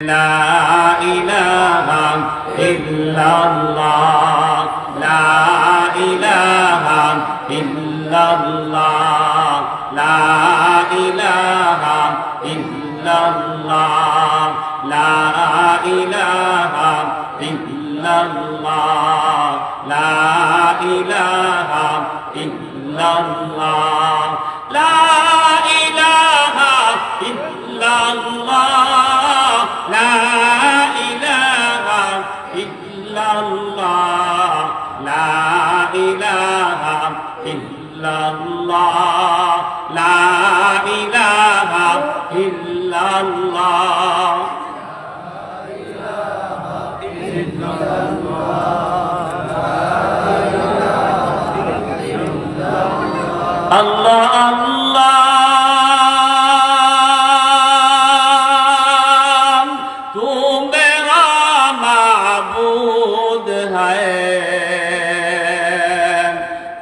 لا إله إلا الله لا إله إلا الله لا إله إلا الله لا إله إلا الله لا إله إلا الله لا إله إلا الله لا إله إلا الله لا إله إلا الله لا إله إلا الله الله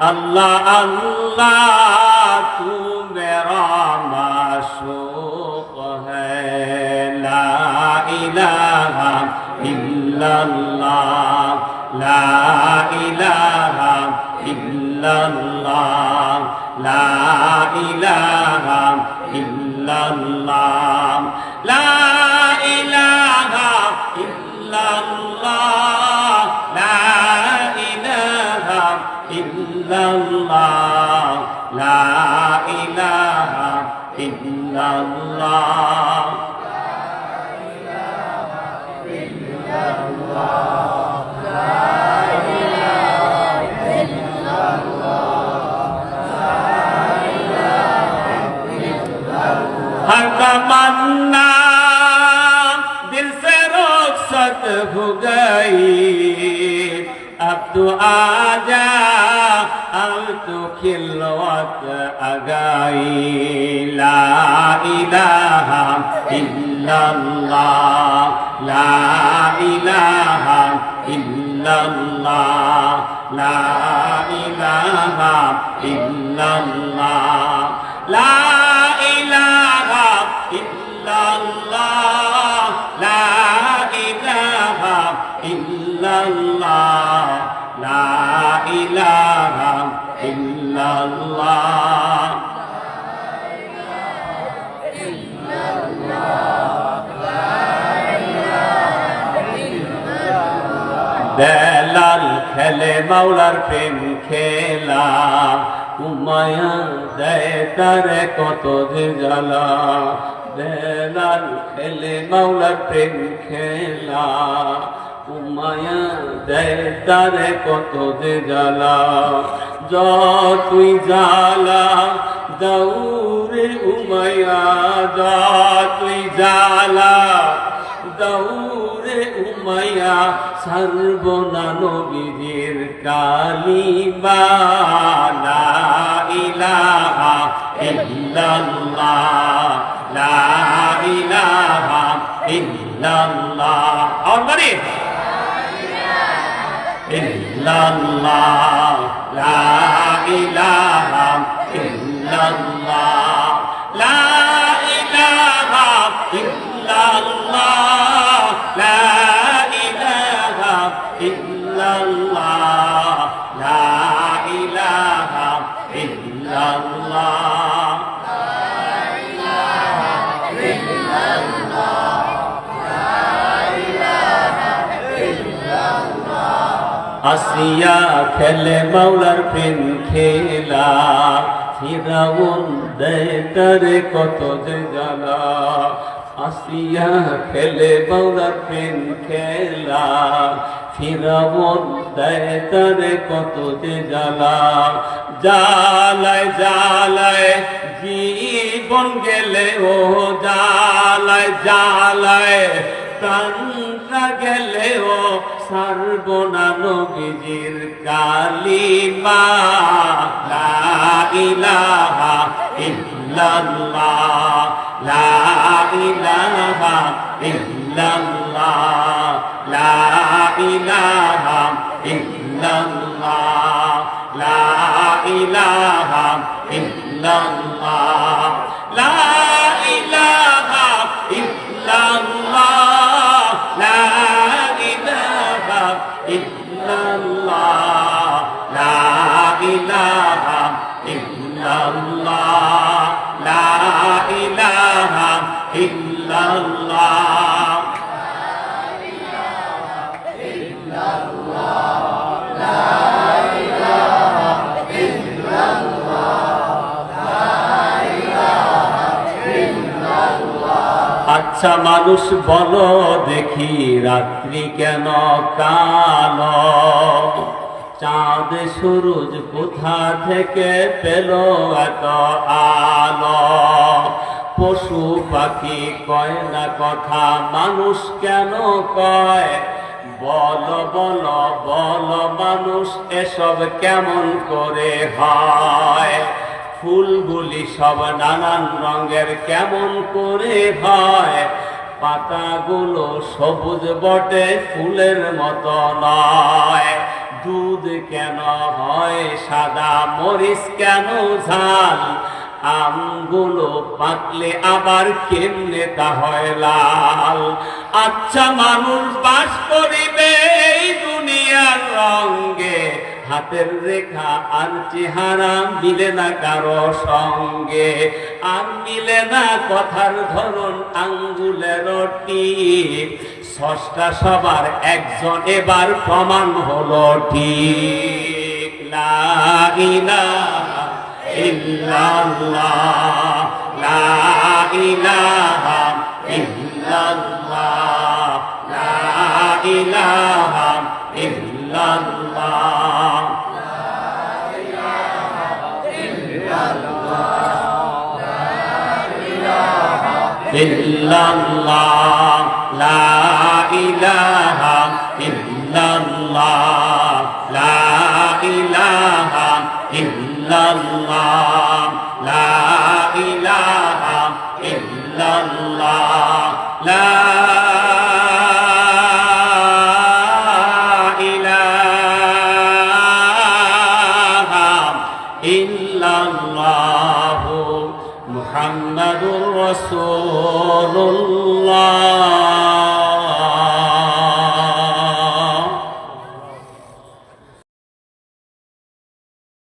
अल्लाह अल्लाह तू मेरा माशूक है ला इलाहा इल्लल्लाह ला इलाहा इल्लल्लाह ला इलाहा इल्लल्लाह ला इलाहा इल्लल्लाह ला इलाहा इल्लल्लाह ला इलाहा इल्लल्लाह हर तमन्ना दिल से रुखसत हो गई अब तो आजा अब तो खिलवत आ गई ला इलाहा इल्लल्लाह ला इलाहा इल्लल्लाह ला इलाहा इल्लल्लाह ला इलाहा इल्लल्लाह ला इलाहा इल्लल्लाह ला इलाहा इल्लल्लाह বেলাল খেলে মাওলার প্রেম খেলা উমায়া দেয় তারে কত যে জ্বালা বেলাল খেলে মাওলার প্রেম খেলা উমায়া দেয় তারে কত যে জ্বালা যতই জ্বালা দৌড়ে উমায়া যতই জ্বালা দৌড়ে উমায়া সর্বনা নবীর কালিমা লা ইলাহা ইল্লাল্লাহ লা ইলাহা ইল্লাল্লাহ আর মানে ইল্লাল্লাহ লা ইলাহা ইল্লাল্লাহ লা ইলাহা ইল্লাল্লাহ লা ইলাহা ইল্লাল্লাহ লা ইলাহা ইল্লাল্লাহ আসিয়া খেলে মাওলার প্রেম খেলা ফিরাউন দেয় তারে কত যে জ্বালা আসিয়া খেলে মাওলার প্রেম খেলা ফিরাউন দেয় তারে কত যে জ্বালা জ্বালায় জ্বালায় জীবন গেলে ও জ্বালায় জ্বালায় প্রাণটা গেলে ও সর্বনা নবীর কালিমা লা ইলাহা ইল্লাল্লাহ লা ইলাহা ইল্লাল্লাহ লা ইলাহা ইল্লাল্লাহ লা ইলাহা ইল্লাল্লাহ লা ইলাহা ইল্লাল্লাহ আচ্ছা মানুষ বলো দেখি রাত্রি কেন কালো, চাঁদ সূরজ কোথা থেকে পেল এত আলো, পশু পাখি কয় না কথা মানুষ কেন কয়, বলো বলো বলো মানুষ এসব কেমন করে হয়, ফুলগুলি সব নানান রঙের কেমন করে হয়, পাতাগুলো সবুজ বটে ফুলের মতো নয়, দুধ কেন হয় সাদা মরিচ কেন ঝাল, আমগুলো পাকলে আবার কেমনে তা হয় লাল। আচ্ছা মানুষ বাস করিবে এই দুনিয়ার রঙ্গে, হাতের রেখা আর চেহারা মিলে না কারো সঙ্গে, আর মিলে না কথার ধরন আঙ্গুলের টিপ, স্রষ্টা সবার একজন এবার প্রমাণ হলো ঠিক। লা ইলাহা ইল্লাল্লাহ, লা ইলাহা ইল্লাল্লাহ, লা ইলাহা ইল্লাল্লাহ, ইল্লাল্লাহ, লা ইলাহা ইল্লাল্লাহ, লা ইলাহা ইল্লাল্লাহ, লা ইলাহা ইল্লাল্লাহ, লা ইলাহা ইল্লাল্লাহ, মুহাম্মাদুর রাসূলুল্লাহ।